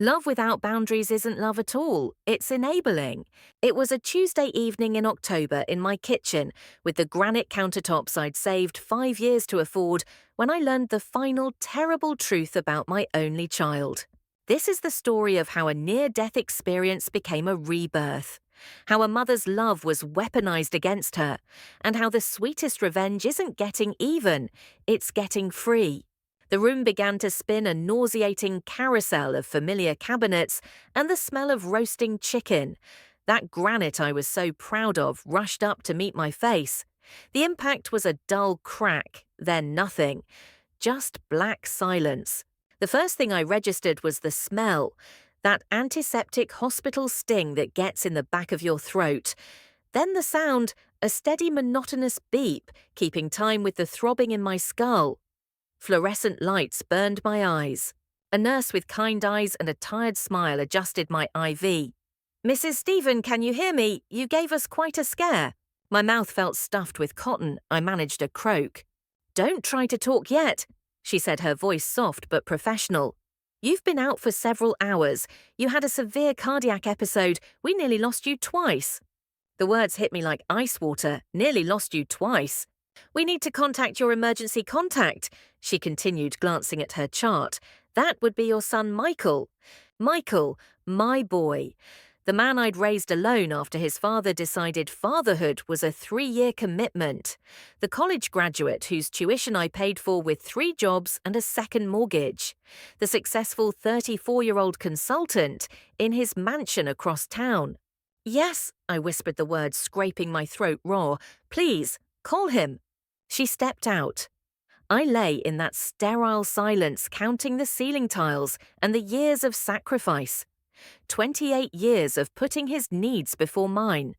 Love without boundaries isn't love at all. It's enabling. It was a Tuesday evening in October in my kitchen with the granite countertops I'd saved 5 years to afford when I learned the final terrible truth about my only child. This is the story of how a near-death experience became a rebirth, how a mother's love was weaponized against her, and how the sweetest revenge isn't getting even, it's getting free. The room began to spin a nauseating carousel of familiar cabinets and the smell of roasting chicken. That granite I was so proud of rushed up to meet my face. The impact was a dull crack, then nothing. Just black silence. The first thing I registered was the smell, that antiseptic hospital sting that gets in the back of your throat. Then the sound, a steady monotonous beep, keeping time with the throbbing in my skull. Fluorescent lights burned my eyes. A nurse with kind eyes and a tired smile adjusted my IV. "Mrs. Stephen, can you hear me? You gave us quite a scare." My mouth felt stuffed with cotton. I managed a croak. "Don't try to talk yet," she said, her voice soft but professional. "You've been out for several hours. You had a severe cardiac episode. We nearly lost you twice." The words hit me like ice water. Nearly lost you twice. "We need to contact your emergency contact," she continued, glancing at her chart. "That would be your son Michael." Michael, my boy. The man I'd raised alone after his father decided fatherhood was a 3-year commitment. The college graduate whose tuition I paid for with 3 jobs and a second mortgage. The successful 34-year-old consultant in his mansion across town. "Yes," I whispered the words, scraping my throat raw. "Please, call him." She stepped out. I lay in that sterile silence, counting the ceiling tiles and the years of sacrifice. 28 years of putting his needs before mine.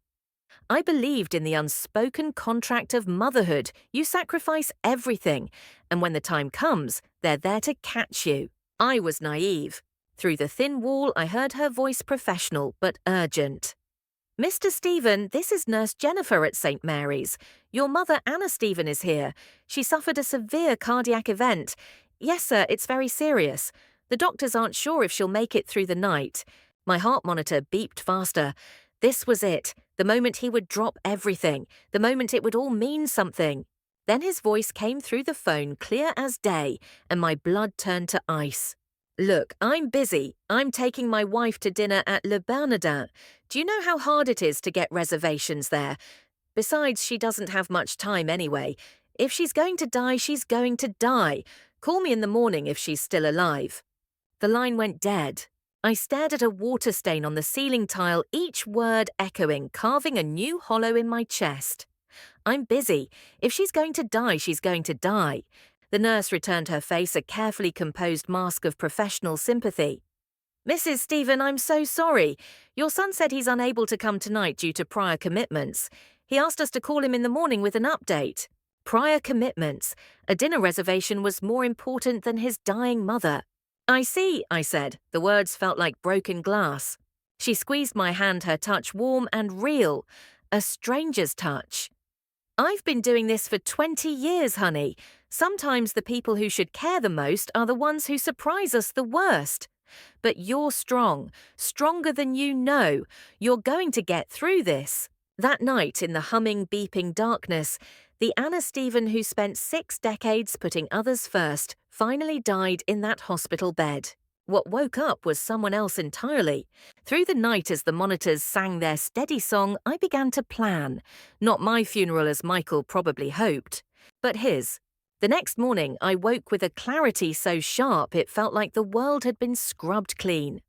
I believed in the unspoken contract of motherhood. You sacrifice everything, and when the time comes, they're there to catch you. I was naive. Through the thin wall, I heard her voice, professional but urgent. "Mr. Stephen, this is Nurse Jennifer at St. Mary's. Your mother, Anna Stephen, is here. She suffered a severe cardiac event. Yes, sir, it's very serious. The doctors aren't sure if she'll make it through the night." My heart monitor beeped faster. This was it, the moment he would drop everything, the moment it would all mean something. Then his voice came through the phone, clear as day, and my blood turned to ice. "Look, I'm busy. I'm taking my wife to dinner at Le Bernardin. Do you know how hard it is to get reservations there? Besides, she doesn't have much time anyway. If she's going to die, she's going to die. Call me in the morning if she's still alive." The line went dead. I stared at a water stain on the ceiling tile, each word echoing, carving a new hollow in my chest. "I'm busy. If she's going to die, she's going to die." The nurse returned her face, a carefully composed mask of professional sympathy. "Mrs. Stephen, I'm so sorry. Your son said he's unable to come tonight due to prior commitments. He asked us to call him in the morning with an update." Prior commitments. A dinner reservation was more important than his dying mother. "I see," I said. The words felt like broken glass. She squeezed my hand, her touch warm and real. A stranger's touch. "I've been doing this for 20 years, honey. Sometimes the people who should care the most are the ones who surprise us the worst. But you're strong, stronger than you know. You're going to get through this." That night, in the humming, beeping darkness, the Anna Stephen who spent 6 decades putting others first finally died in that hospital bed. What woke up was someone else entirely. Through the night, as the monitors sang their steady song, I began to plan. Not my funeral as Michael probably hoped, but his. The next morning, I woke with a clarity so sharp it felt like the world had been scrubbed clean.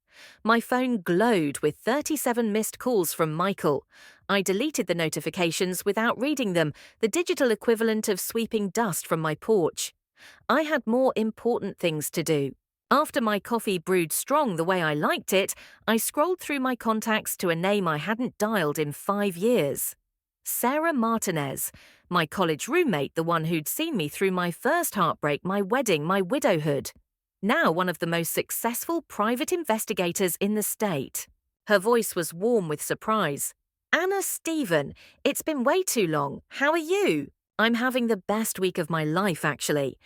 My phone glowed with 37 missed calls from Michael. I deleted the notifications without reading them, the digital equivalent of sweeping dust from my porch. I had more important things to do. After my coffee brewed strong the way I liked it, I scrolled through my contacts to a name I hadn't dialed in 5 years. Sarah Martinez, my college roommate, the one who'd seen me through my first heartbreak, my wedding, my widowhood. Now one of the most successful private investigators in the state. Her voice was warm with surprise. "Anna Stephen, it's been way too long. How are you?" "I'm having the best week of my life, actually."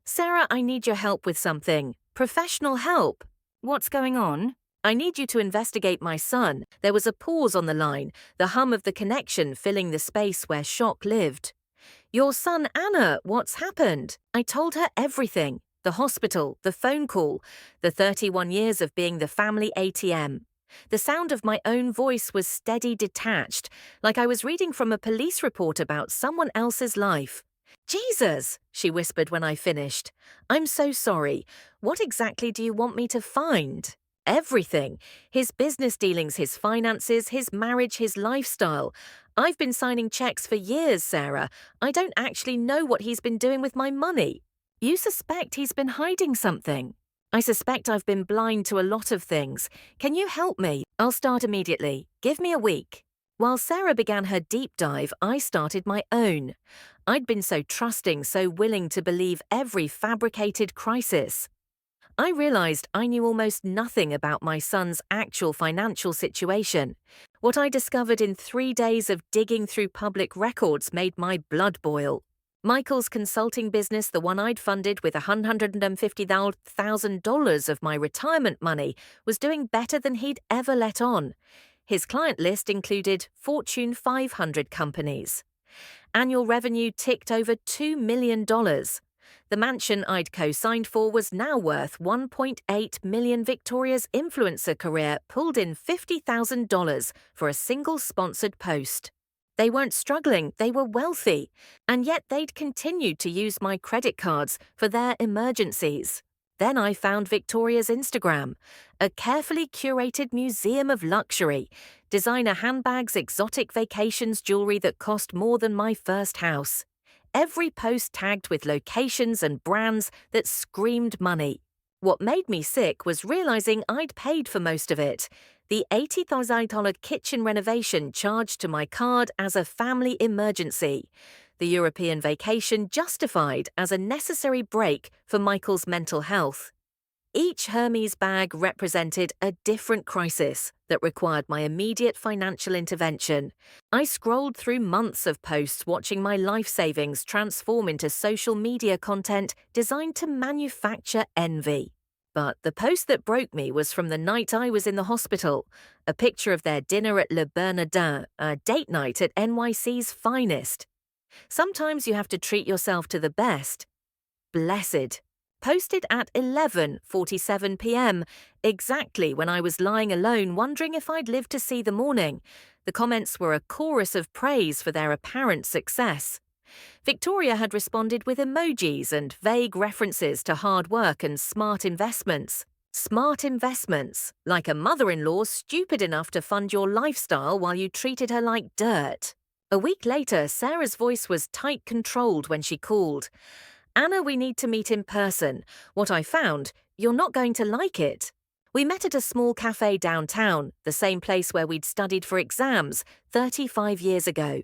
"Sarah, I need your help with something. Professional help." What's going on? I need you to investigate my son. There was a pause on the line, the hum of the connection filling the space where shock lived. Your son, Anna, what's happened? I told her everything. The hospital, the phone call, the 31 years of being the family ATM. The sound of my own voice was steady, detached, like I was reading from a police report about someone else's life. Jesus, she whispered when I finished. I'm so sorry. What exactly do you want me to find? Everything. His business dealings, his finances, his marriage, his lifestyle. I've been signing checks for years, Sarah. I don't actually know what he's been doing with my money. You suspect he's been hiding something. I suspect I've been blind to a lot of things. Can you help me? I'll start immediately. Give me a week. While Sarah began her deep dive, I started my own. I'd been so trusting, so willing to believe every fabricated crisis. I realized I knew almost nothing about my son's actual financial situation. What I discovered in 3 days of digging through public records made my blood boil. Michael's consulting business, the one I'd funded with $150,000 of my retirement money, was doing better than he'd ever let on. His client list included Fortune 500 companies. Annual revenue ticked over $2 million. The mansion I'd co-signed for was now worth $1.8 million. Victoria's influencer career pulled in $50,000 for a single sponsored post. They weren't struggling, they were wealthy, and yet they'd continued to use my credit cards for their emergencies. Then I found Victoria's Instagram, a carefully curated museum of luxury, designer handbags, exotic vacations, jewelry that cost more than my first house. Every post tagged with locations and brands that screamed money. What made me sick was realizing I'd paid for most of it. The $80,000 kitchen renovation charged to my card as a family emergency. The European vacation justified as a necessary break for Michael's mental health. Each Hermes bag represented a different crisis that required my immediate financial intervention. I scrolled through months of posts watching my life savings transform into social media content designed to manufacture envy. But the post that broke me was from the night I was in the hospital, a picture of their dinner at Le Bernardin, a date night at NYC's finest. Sometimes you have to treat yourself to the best. Blessed. Posted at 11:47 p.m., exactly when I was lying alone wondering if I'd live to see the morning. The comments were a chorus of praise for their apparent success. Victoria had responded with emojis and vague references to hard work and smart investments. Smart investments, like a mother-in-law stupid enough to fund your lifestyle while you treated her like dirt. A week later, Sarah's voice was tight controlled when she called. Anna, we need to meet in person. What I found, you're not going to like it. We met at a small cafe downtown, the same place where we'd studied for exams 35 years ago.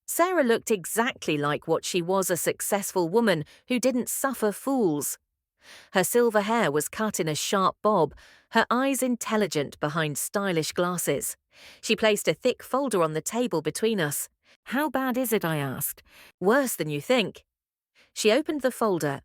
Sarah looked exactly like what she was, a successful woman who didn't suffer fools. Her silver hair was cut in a sharp bob, her eyes intelligent behind stylish glasses. She placed a thick folder on the table between us. How bad is it, I asked. Worse than you think. She opened the folder.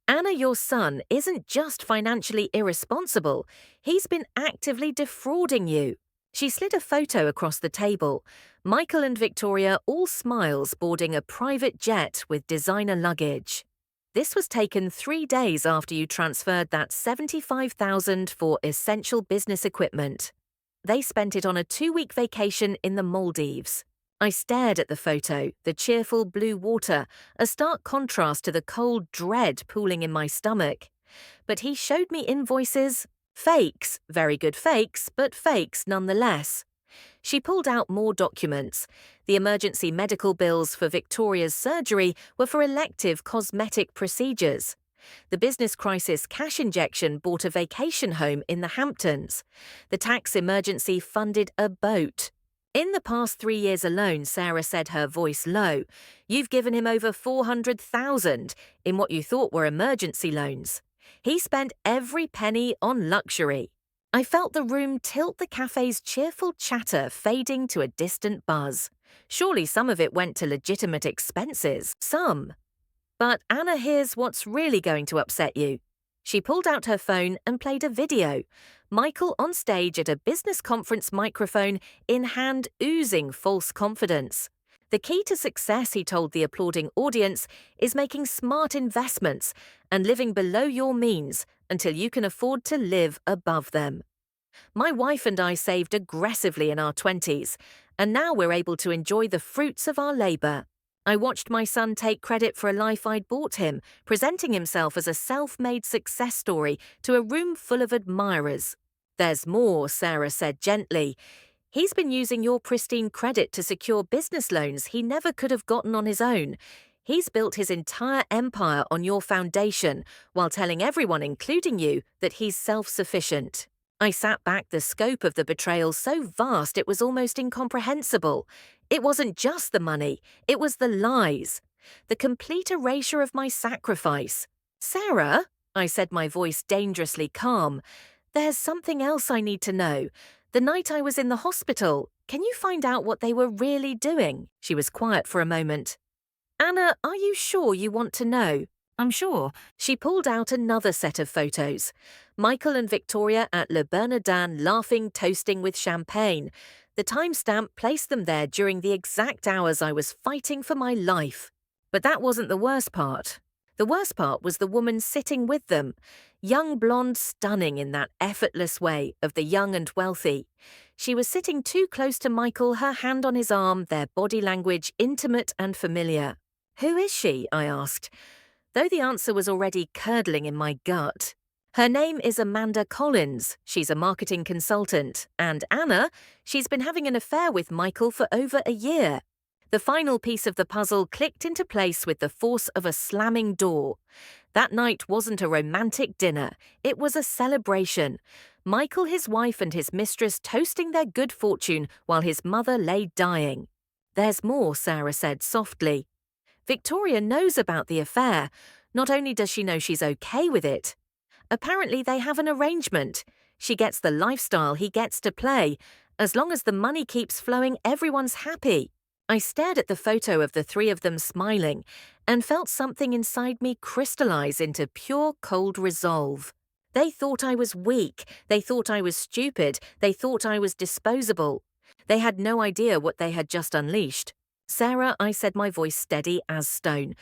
Anna, your son isn't just financially irresponsible, he's been actively defrauding you. She slid a photo across the table. Michael and Victoria, all smiles, boarding a private jet with designer luggage. This was taken 3 days after you transferred that $75,000 for essential business equipment. They spent it on a 2-week vacation in the Maldives. I stared at the photo, the cheerful blue water, a stark contrast to the cold dread pooling in my stomach. But he showed me invoices. Fakes, very good fakes, but fakes nonetheless. She pulled out more documents. The emergency medical bills for Victoria's surgery were for elective cosmetic procedures. The business crisis cash injection bought a vacation home in the Hamptons. The tax emergency funded a boat. In the past 3 years alone, Sarah said, her voice low, you've given him over $400,000 in what you thought were emergency loans. He spent every penny on luxury. I felt the room tilt, the cafe's cheerful chatter fading to a distant buzz. Surely some of it went to legitimate expenses. Some. But Anna, here's what's really going to upset you. She pulled out her phone and played a video. Michael on stage at a business conference, microphone in hand, oozing false confidence. The key to success, he told the applauding audience, is making smart investments and living below your means until you can afford to live above them. My wife and I saved aggressively in our 20s, and now we're able to enjoy the fruits of our labor. I watched my son take credit for a life I'd bought him, presenting himself as a self-made success story to a room full of admirers. There's more, Sarah said gently. He's been using your pristine credit to secure business loans he never could have gotten on his own. He's built his entire empire on your foundation while telling everyone, including you, that he's self-sufficient. I sat back, the scope of the betrayal so vast it was almost incomprehensible. It wasn't just the money, it was the lies. The complete erasure of my sacrifice. Sarah, I said, my voice dangerously calm, there's something else I need to know. The night I was in the hospital, can you find out what they were really doing? She was quiet for a moment. Anna, are you sure you want to know? I'm sure. She pulled out another set of photos. Michael and Victoria at Le Bernardin laughing, toasting with champagne. The timestamp placed them there during the exact hours I was fighting for my life. But that wasn't the worst part. The worst part was the woman sitting with them. Young blonde, stunning in that effortless way of the young and wealthy. She was sitting too close to Michael, her hand on his arm, their body language intimate and familiar. Who is she? I asked, though the answer was already curdling in my gut. Her name is Amanda Collins. She's a marketing consultant. And Anna, she's been having an affair with Michael for over a year. The final piece of the puzzle clicked into place with the force of a slamming door. That night wasn't a romantic dinner. It was a celebration. Michael, his wife, and his mistress toasting their good fortune while his mother lay dying. There's more, Sarah said softly. Victoria knows about the affair. Not only does she know she's okay with it, apparently they have an arrangement. She gets the lifestyle, he gets to play. As long as the money keeps flowing, everyone's happy. I stared at the photo of the three of them smiling and felt something inside me crystallize into pure cold resolve. They thought I was weak. They thought I was stupid. They thought I was disposable. They had no idea what they had just unleashed. Sarah, I said, my voice steady as stone,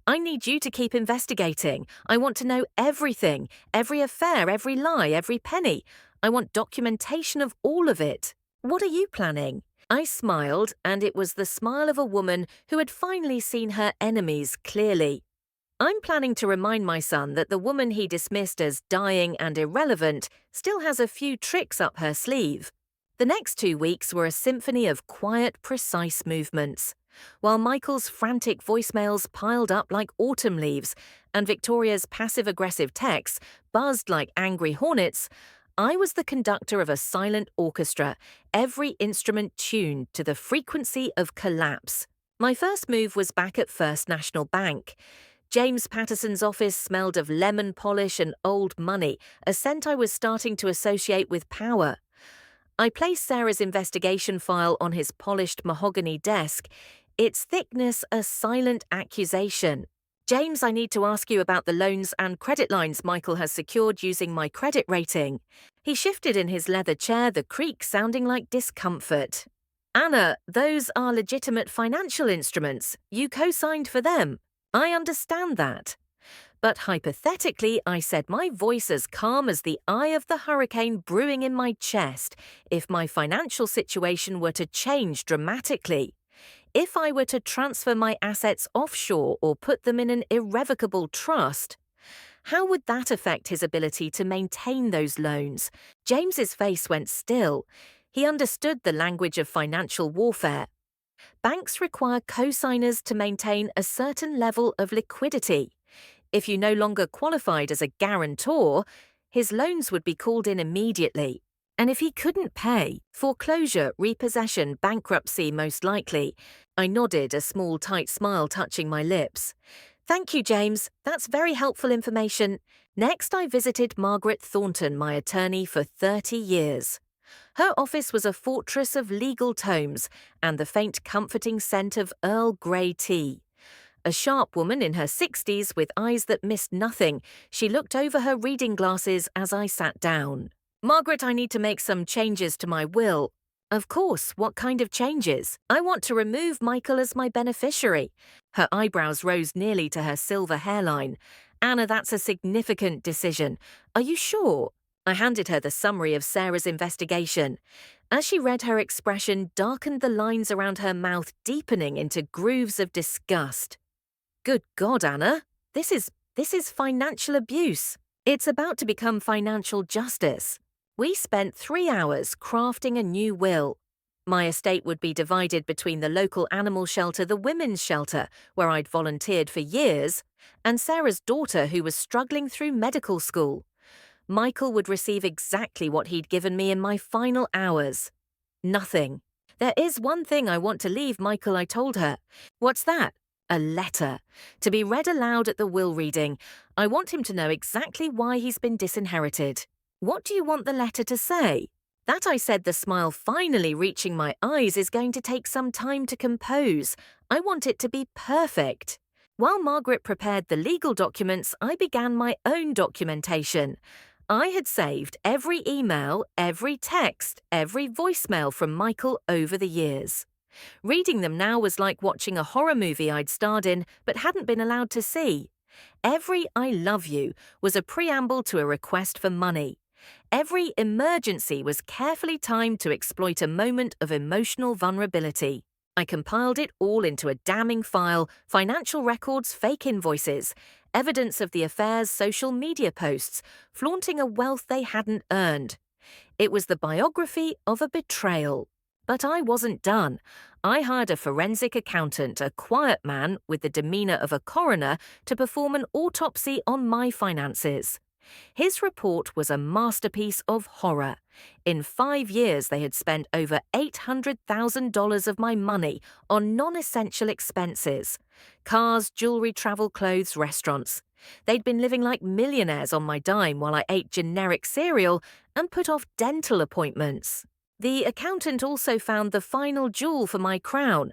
I need you to keep investigating. I want to know everything, every affair, every lie, every penny. I want documentation of all of it. What are you planning? I smiled, and it was the smile of a woman who had finally seen her enemies clearly. I'm planning to remind my son that the woman he dismissed as dying and irrelevant still has a few tricks up her sleeve. The next 2 weeks were a symphony of quiet, precise movements. While Michael's frantic voicemails piled up like autumn leaves and Victoria's passive-aggressive texts buzzed like angry hornets, I was the conductor of a silent orchestra, every instrument tuned to the frequency of collapse. My first move was back at First National Bank. James Patterson's office smelled of lemon polish and old money, a scent I was starting to associate with power. I placed Sarah's investigation file on his polished mahogany desk, its thickness a silent accusation. James, I need to ask you about the loans and credit lines Michael has secured using my credit rating. He shifted in his leather chair, the creak sounding like discomfort. Anna, those are legitimate financial instruments. You co-signed for them. I understand that. But hypothetically, I said, my voice as calm as the eye of the hurricane brewing in my chest, if my financial situation were to change dramatically. If I were to transfer my assets offshore or put them in an irrevocable trust, how would that affect his ability to maintain those loans? James's face went still. He understood the language of financial warfare. Banks require co-signers to maintain a certain level of liquidity. If you no longer qualified as a guarantor, his loans would be called in immediately. And if he couldn't pay, foreclosure, repossession, bankruptcy most likely. I nodded, a small tight smile touching my lips. Thank you, James. That's very helpful information. Next, I visited Margaret Thornton, my attorney for 30 years. Her office was a fortress of legal tomes and the faint comforting scent of Earl Grey tea. A sharp woman in her 60s with eyes that missed nothing. She looked over her reading glasses as I sat down. Margaret, I need to make some changes to my will. Of course, what kind of changes? I want to remove Michael as my beneficiary. Her eyebrows rose nearly to her silver hairline. Anna, that's a significant decision. Are you sure? I handed her the summary of Sarah's investigation. As she read, her expression darkened, the lines around her mouth deepening into grooves of disgust. Good God, Anna. This is financial abuse. It's about to become financial justice. We spent 3 hours crafting a new will. My estate would be divided between the local animal shelter, the women's shelter, where I'd volunteered for years, and Sarah's daughter, who was struggling through medical school. Michael would receive exactly what he'd given me in my final hours. Nothing. There is one thing I want to leave Michael, I told her. What's that? A letter. To be read aloud at the will reading. I want him to know exactly why he's been disinherited. What do you want the letter to say? That, I said, the smile finally reaching my eyes, is going to take some time to compose. I want it to be perfect. While Margaret prepared the legal documents, I began my own documentation. I had saved every email, every text, every voicemail from Michael over the years. Reading them now was like watching a horror movie I'd starred in but hadn't been allowed to see. Every "I love you" was a preamble to a request for money. Every emergency was carefully timed to exploit a moment of emotional vulnerability. I compiled it all into a damning file: financial records, fake invoices, evidence of the affair's social media posts, flaunting a wealth they hadn't earned. It was the biography of a betrayal. But I wasn't done. I hired a forensic accountant, a quiet man with the demeanor of a coroner, to perform an autopsy on my finances. His report was a masterpiece of horror. In 5 years, they had spent over $800,000 of my money on non-essential expenses: cars, jewelry, travel, clothes, restaurants. They'd been living like millionaires on my dime while I ate generic cereal and put off dental appointments. The accountant also found the final jewel for my crown.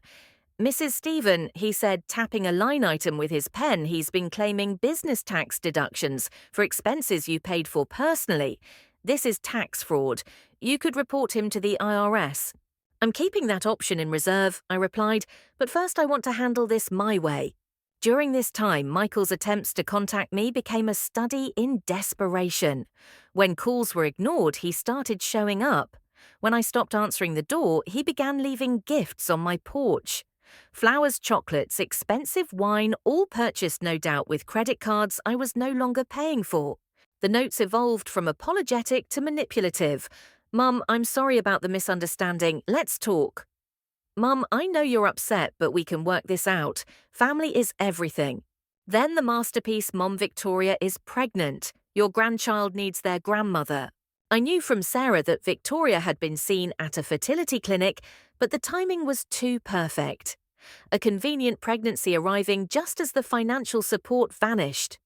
"Mrs. Stephen," he said, tapping a line item with his pen, "he's been claiming business tax deductions for expenses you paid for personally. This is tax fraud. You could report him to the IRS. "I'm keeping that option in reserve," I replied, "but first I want to handle this my way." During this time, Michael's attempts to contact me became a study in desperation. When calls were ignored, he started showing up. When I stopped answering the door, he began leaving gifts on my porch. Flowers, chocolates, expensive wine, all purchased no doubt with credit cards I was no longer paying for. The notes evolved from apologetic to manipulative. "Mum, I'm sorry about the misunderstanding. Let's talk." "Mum, I know you're upset, but we can work this out. Family is everything." Then the masterpiece: "Mom, Victoria is pregnant. Your grandchild needs their grandmother." I knew from Sarah that Victoria had been seen at a fertility clinic, but the timing was too perfect. A convenient pregnancy arriving just as the financial support vanished.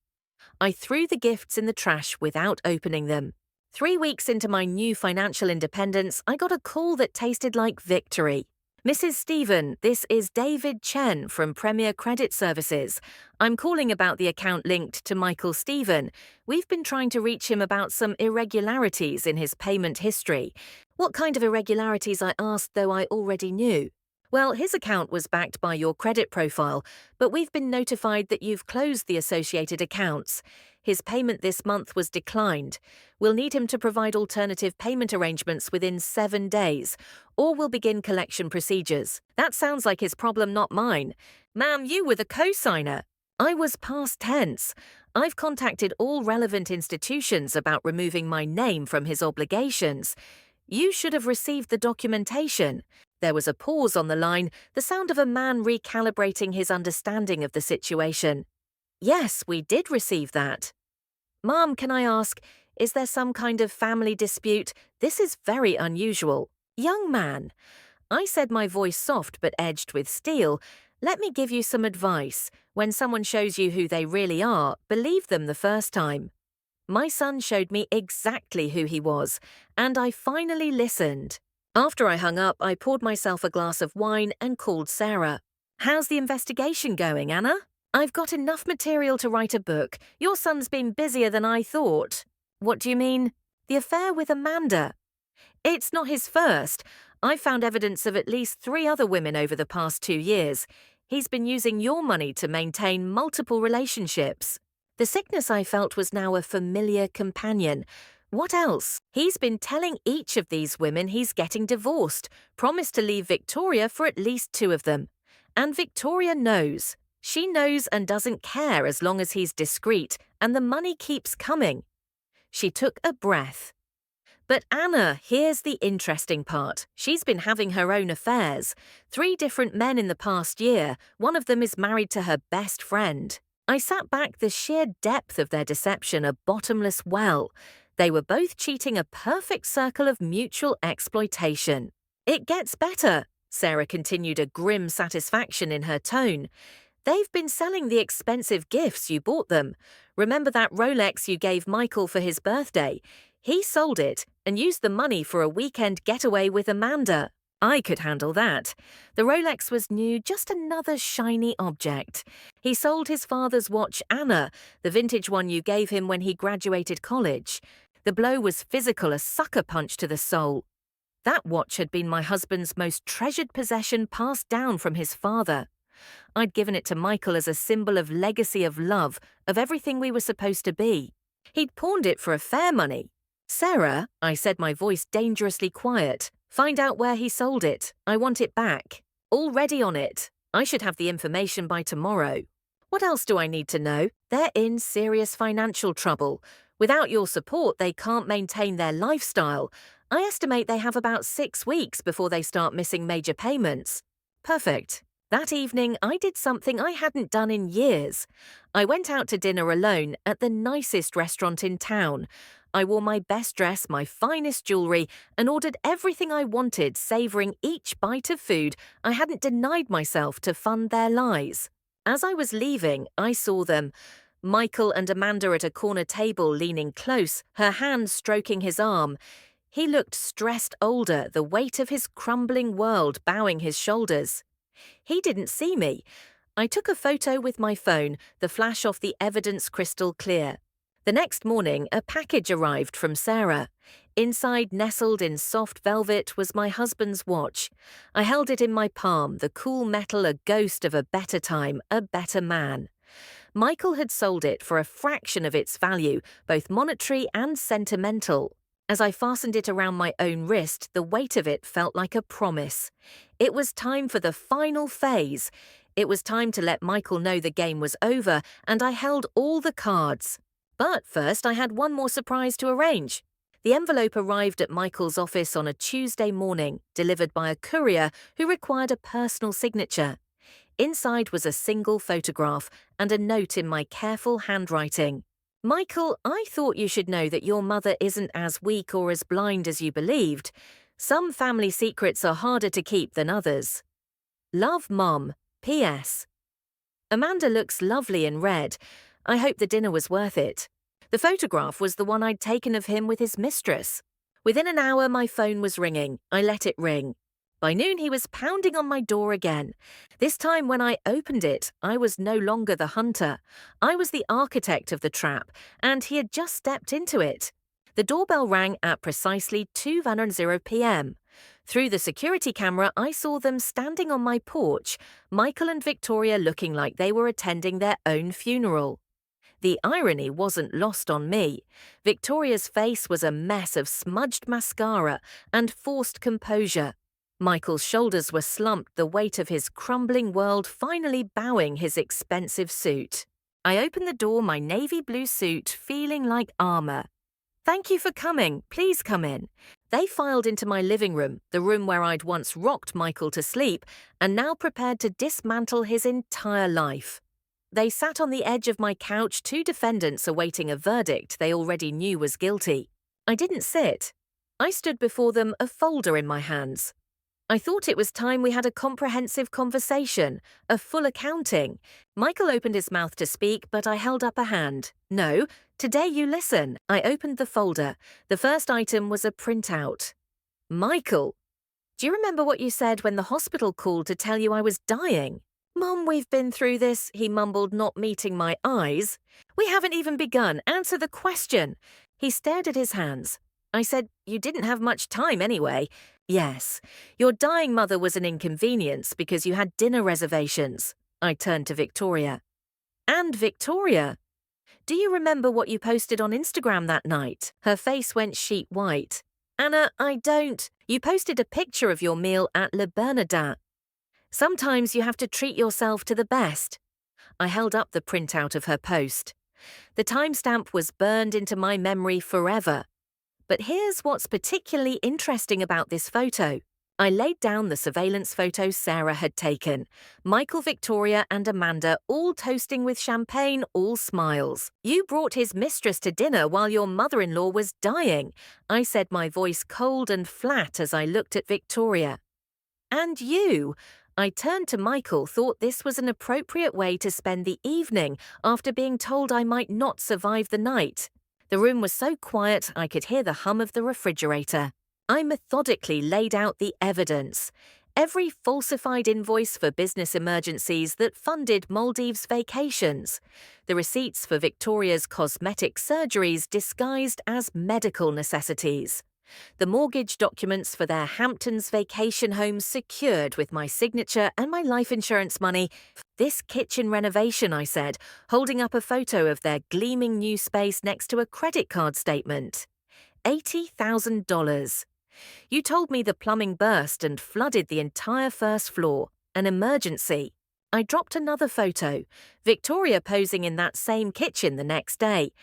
I threw the gifts in the trash without opening them. 3 weeks into my new financial independence, I got a call that tasted like victory. "Mrs. Stephen, this is David Chen from Premier Credit Services. I'm calling about the account linked to Michael Stephen. We've been trying to reach him about some irregularities in his payment history." What kind of irregularities, I asked, though I already knew. "Well, his account was backed by your credit profile, but we've been notified that you've closed the associated accounts. His payment this month was declined. We'll need him to provide alternative payment arrangements within 7 days, or we'll begin collection procedures." That sounds like his problem, not mine. "Ma'am, you were the co-signer." I was past tense. "I've contacted all relevant institutions about removing my name from his obligations. You should have received the documentation." There was a pause on the line, the sound of a man recalibrating his understanding of the situation. "Yes, we did receive that." "Mom, can I ask, is there some kind of family dispute? This is very unusual." "Young man," I said, my voice soft but edged with steel, "let me give you some advice. When someone shows you who they really are, believe them the first time." My son showed me exactly who he was, and I finally listened. After I hung up, I poured myself a glass of wine and called Sarah. "How's the investigation going, Anna?" I've got enough material to write a book. Your son's been busier than I thought. What do you mean? The affair with Amanda. It's not his first. I've found evidence of at least 3 other women over the past 2 years. He's been using your money to maintain multiple relationships. The sickness I felt was now a familiar companion. What else? He's been telling each of these women he's getting divorced, promised to leave Victoria for at least 2 of them. And Victoria knows. She knows and doesn't care as long as he's discreet and the money keeps coming. She took a breath. But Anna, here's the interesting part. She's been having her own affairs. 3 different men in the past year. One of them is married to her best friend. I sat back, the sheer depth of their deception a bottomless well. They were both cheating, a perfect circle of mutual exploitation. It gets better, Sarah continued, a grim satisfaction in her tone. They've been selling the expensive gifts you bought them. Remember that Rolex you gave Michael for his birthday? He sold it and used the money for a weekend getaway with Amanda. I could handle that. The Rolex was new, just another shiny object. He sold his father's watch, Anna, the vintage one you gave him when he graduated college. The blow was physical, a sucker punch to the soul. That watch had been my husband's most treasured possession, passed down from his father. I'd given it to Michael as a symbol of legacy, of love, of everything we were supposed to be. He'd pawned it for affair money. Sarah, I said, my voice dangerously quiet, find out where he sold it. I want it back. Already on it. I should have the information by tomorrow. What else do I need to know? They're in serious financial trouble. Without your support, they can't maintain their lifestyle. I estimate they have about 6 weeks before they start missing major payments. Perfect. That evening, I did something I hadn't done in years. I went out to dinner alone at the nicest restaurant in town. I wore my best dress, my finest jewelry, and ordered everything I wanted, savoring each bite of food I hadn't denied myself to fund their lies. As I was leaving, I saw them. Michael and Amanda at a corner table, leaning close, her hand stroking his arm. He looked stressed, older, the weight of his crumbling world bowing his shoulders. He didn't see me. I took a photo with my phone, the flash off the evidence crystal clear. The next morning, a package arrived from Sarah. Inside, nestled in soft velvet, was my husband's watch. I held it in my palm, the cool metal a ghost of a better time, a better man. Michael had sold it for a fraction of its value, both monetary and sentimental. As I fastened it around my own wrist, the weight of it felt like a promise. It was time for the final phase. It was time to let Michael know the game was over, and I held all the cards. But first, I had one more surprise to arrange. The envelope arrived at Michael's office on a Tuesday morning, delivered by a courier who required a personal signature. Inside was a single photograph and a note in my careful handwriting. Michael, I thought you should know that your mother isn't as weak or as blind as you believed. Some family secrets are harder to keep than others. Love, Mom. P.S. Amanda looks lovely in red. I hope the dinner was worth it. The photograph was the one I'd taken of him with his mistress. Within an hour, my phone was ringing. I let it ring. By noon, he was pounding on my door again. This time, when I opened it, I was no longer the hunter. I was the architect of the trap, and he had just stepped into it. The doorbell rang at precisely 2:10 p.m. Through the security camera, I saw them standing on my porch, Michael and Victoria looking like they were attending their own funeral. The irony wasn't lost on me. Victoria's face was a mess of smudged mascara and forced composure. Michael's shoulders were slumped, the weight of his crumbling world finally bowing his expensive suit. I opened the door, my navy blue suit feeling like armor. Thank you for coming. Please come in. They filed into my living room, the room where I'd once rocked Michael to sleep and now prepared to dismantle his entire life. They sat on the edge of my couch, 2 defendants awaiting a verdict they already knew was guilty. I didn't sit. I stood before them, a folder in my hands. I thought it was time we had a comprehensive conversation, a full accounting. Michael opened his mouth to speak, but I held up a hand. No, today you listen. I opened the folder. The first item was a printout. Michael, do you remember what you said when the hospital called to tell you I was dying? Mum, we've been through this, he mumbled, not meeting my eyes. We haven't even begun. Answer the question. He stared at his hands. I said, you didn't have much time anyway. Yes, your dying mother was an inconvenience because you had dinner reservations. I turned to Victoria. And Victoria, do you remember what you posted on Instagram that night? Her face went sheet white. Anna, I don't. You posted a picture of your meal at Le Bernardin. Sometimes you have to treat yourself to the best. I held up the printout of her post. The timestamp was burned into my memory forever. But here's what's particularly interesting about this photo. I laid down the surveillance photo Sarah had taken. Michael, Victoria, and Amanda all toasting with champagne, all smiles. You brought his mistress to dinner while your mother-in-law was dying. I said, my voice cold and flat as I looked at Victoria. And you. I turned to Michael, thought this was an appropriate way to spend the evening after being told I might not survive the night. The room was so quiet I could hear the hum of the refrigerator. I methodically laid out the evidence. Every falsified invoice for business emergencies that funded Maldives vacations. The receipts for Victoria's cosmetic surgeries disguised as medical necessities. The mortgage documents for their Hamptons vacation home secured with my signature and my life insurance money. This kitchen renovation, I said, holding up a photo of their gleaming new space next to a credit card statement. $80,000. You told me the plumbing burst and flooded the entire first floor. An emergency. I dropped another photo, Victoria posing in that same kitchen the next day.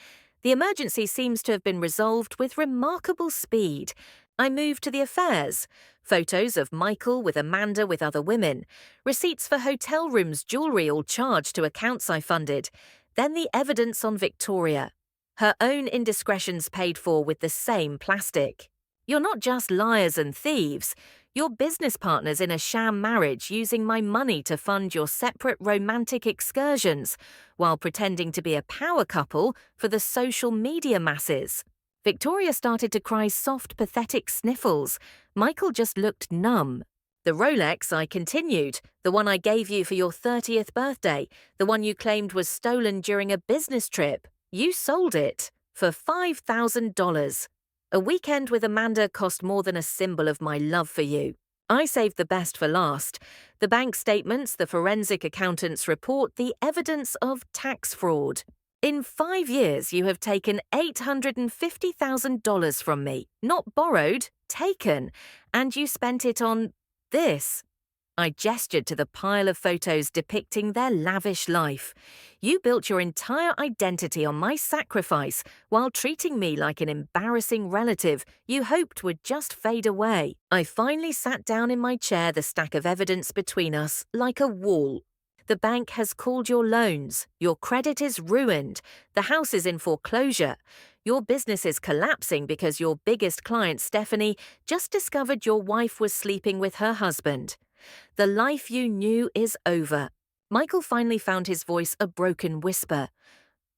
The emergency seems to have been resolved with remarkable speed. I moved to the affairs. Photos of Michael with Amanda with other women. Receipts for hotel rooms, jewellery all charged to accounts I funded. Then the evidence on Victoria. Her own indiscretions paid for with the same plastic. You're not just liars and thieves. You're business partners in a sham marriage using my money to fund your separate romantic excursions while pretending to be a power couple for the social media masses. Victoria started to cry soft, pathetic sniffles. Michael just looked numb. The Rolex, I continued, the one I gave you for your 30th birthday, the one you claimed was stolen during a business trip. You sold it for $5,000. A weekend with Amanda cost more than a symbol of my love for you. I saved the best for last. The bank statements, the forensic accountant's report, the evidence of tax fraud. In 5 years, you have taken $850,000 from me. Not borrowed, taken. And you spent it on this. I gestured to the pile of photos depicting their lavish life. You built your entire identity on my sacrifice while treating me like an embarrassing relative you hoped would just fade away. I finally sat down in my chair, the stack of evidence between us, like a wall. The bank has called your loans. Your credit is ruined. The house is in foreclosure. Your business is collapsing because your biggest client, Stephanie, just discovered your wife was sleeping with her husband. The life you knew is over. Michael finally found his voice a broken whisper.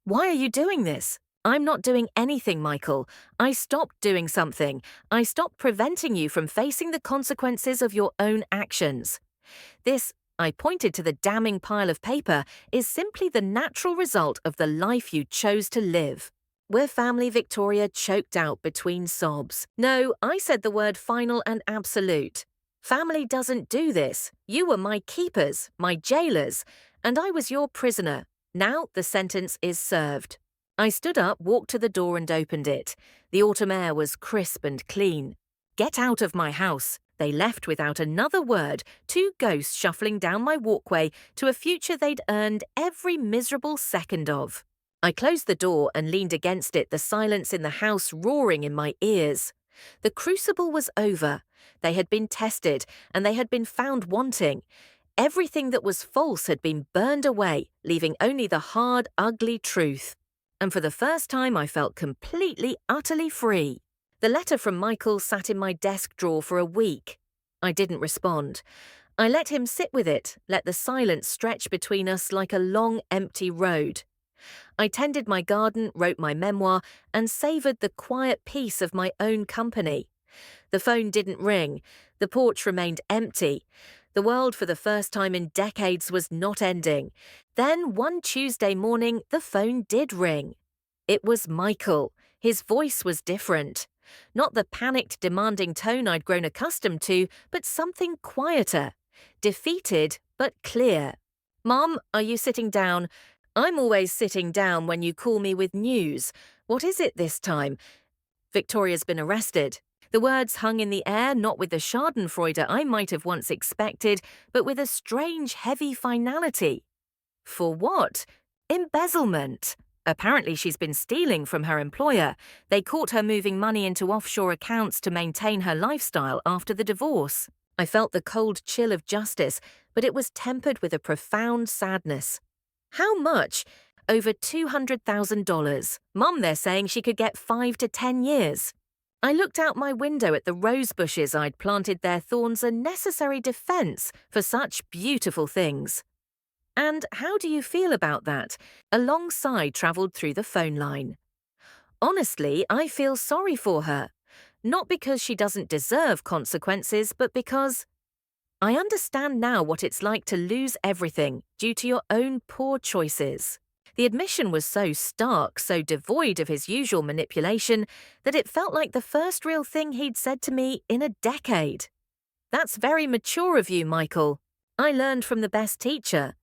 Why are you doing this? I'm not doing anything, Michael. I stopped doing something. I stopped preventing you from facing the consequences of your own actions. This, I pointed to the damning pile of paper, is simply the natural result of the life you chose to live. We're family, Victoria choked out between sobs. No, I said the word final and absolute. Family doesn't do this. You were my keepers, my jailers, and I was your prisoner. Now the sentence is served. I stood up, walked to the door and opened it. The autumn air was crisp and clean. Get out of my house. They left without another word, two ghosts shuffling down my walkway to a future they'd earned every miserable second of. I closed the door and leaned against it, the silence in the house roaring in my ears. The crucible was over. They had been tested, and they had been found wanting. Everything that was false had been burned away, leaving only the hard, ugly truth. And for the first time I felt completely, utterly free. The letter from Michael sat in my desk drawer for a week. I didn't respond. I let him sit with it, let the silence stretch between us like a long, empty road. I tended my garden, wrote my memoir, and savoured the quiet peace of my own company. The phone didn't ring. The porch remained empty. The world for the first time in decades was not ending. Then, one Tuesday morning, the phone did ring. It was Michael. His voice was different. Not the panicked, demanding tone I'd grown accustomed to, but something quieter. Defeated, but clear. "Mom, are you sitting down? I'm always sitting down when you call me with news. What is it this time? Victoria's been arrested." The words hung in the air, not with the schadenfreude I might have once expected, but with a strange, heavy finality. For what? Embezzlement. Apparently she's been stealing from her employer. They caught her moving money into offshore accounts to maintain her lifestyle after the divorce. I felt the cold chill of justice, but it was tempered with a profound sadness. How much? Over $200,000. Mum, they're saying she could get 5 to 10 years. I looked out my window at the rose bushes I'd planted, their thorns a necessary defense for such beautiful things. "And how do you feel about that?" A long sigh travelled through the phone line. "Honestly, I feel sorry for her. Not because she doesn't deserve consequences, but because I understand now what it's like to lose everything due to your own poor choices." The admission was so stark, so devoid of his usual manipulation, that it felt like the first real thing he'd said to me in a decade. "That's very mature of you, Michael. I learned from the best teacher."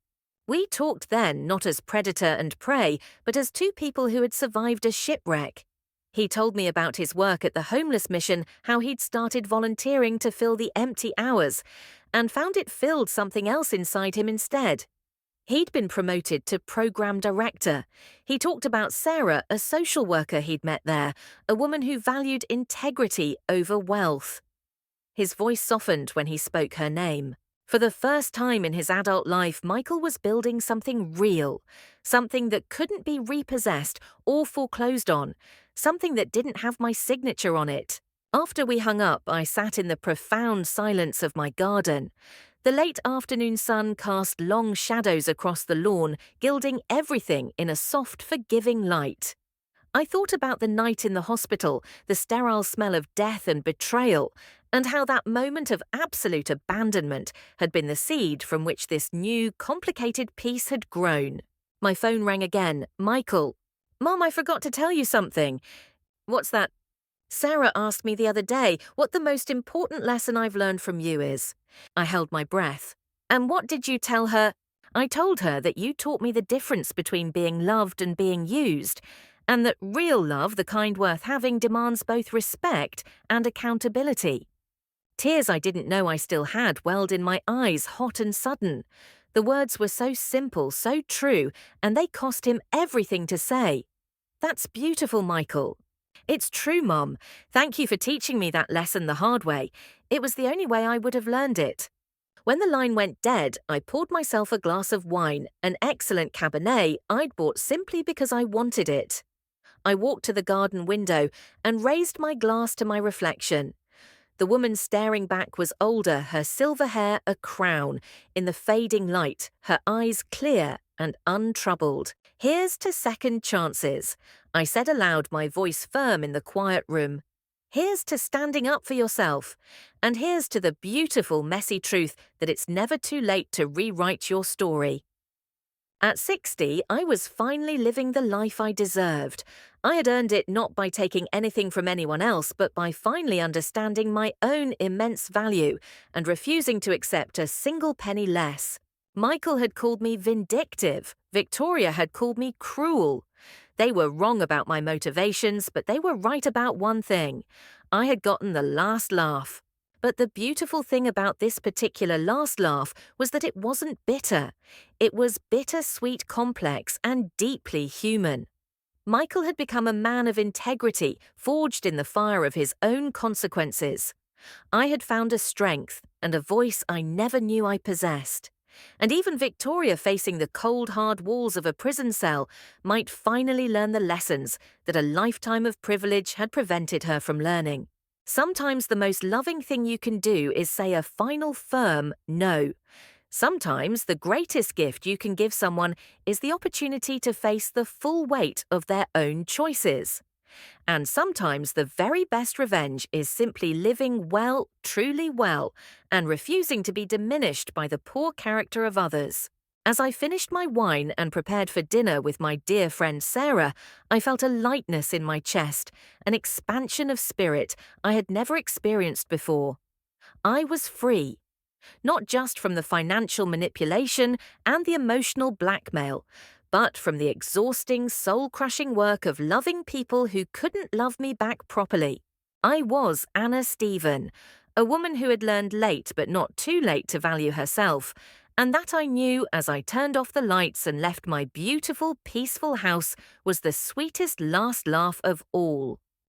We talked then not as predator and prey, but as two people who had survived a shipwreck. He told me about his work at the homeless mission, how he'd started volunteering to fill the empty hours, and found it filled something else inside him instead. He'd been promoted to program director. He talked about Sarah, a social worker he'd met there, a woman who valued integrity over wealth. His voice softened when he spoke her name. For the first time in his adult life, Michael was building something real, something that couldn't be repossessed or foreclosed on, something that didn't have my signature on it. After we hung up, I sat in the profound silence of my garden. The late afternoon sun cast long shadows across the lawn, gilding everything in a soft, forgiving light. I thought about the night in the hospital, the sterile smell of death and betrayal, and how that moment of absolute abandonment had been the seed from which this new, complicated piece had grown. My phone rang again. "Michael." "Mom, I forgot to tell you something." "What's that?" "Sarah asked me the other day what the most important lesson I've learned from you is." I held my breath. "And what did you tell her?" "I told her that you taught me the difference between being loved and being used, and that real love, the kind worth having, demands both respect and accountability." Tears I didn't know I still had welled in my eyes, hot and sudden. The words were so simple, so true, and they cost him everything to say. "That's beautiful, Michael." "It's true, Mom. Thank you for teaching me that lesson the hard way. It was the only way I would have learned it." When the line went dead, I poured myself a glass of wine, an excellent Cabernet I'd bought simply because I wanted it. I walked to the garden window and raised my glass to my reflection. The woman staring back was older, her silver hair a crown, in the fading light, her eyes clear and untroubled. "Here's to second chances," I said aloud, my voice firm in the quiet room. "Here's to standing up for yourself. And here's to the beautiful, messy truth that it's never too late to rewrite your story." At 60, I was finally living the life I deserved. I had earned it not by taking anything from anyone else, but by finally understanding my own immense value and refusing to accept a single penny less. Michael had called me vindictive. Victoria had called me cruel. They were wrong about my motivations, but they were right about one thing. I had gotten the last laugh. But the beautiful thing about this particular last laugh was that it wasn't bitter. It was bittersweet complex and deeply human. Michael had become a man of integrity, forged in the fire of his own consequences. I had found a strength and a voice I never knew I possessed. And even Victoria, facing the cold, hard walls of a prison cell, might finally learn the lessons that a lifetime of privilege had prevented her from learning. Sometimes the most loving thing you can do is say a final firm no. Sometimes the greatest gift you can give someone is the opportunity to face the full weight of their own choices. And sometimes the very best revenge is simply living well, truly well, and refusing to be diminished by the poor character of others. As I finished my wine and prepared for dinner with my dear friend Sarah, I felt a lightness in my chest, an expansion of spirit I had never experienced before. I was free, not just from the financial manipulation and the emotional blackmail, but from the exhausting, soul-crushing work of loving people who couldn't love me back properly. I was Anna Stephen, a woman who had learned late but not too late to value herself, and that I knew as I turned off the lights and left my beautiful, peaceful house was the sweetest last laugh of all.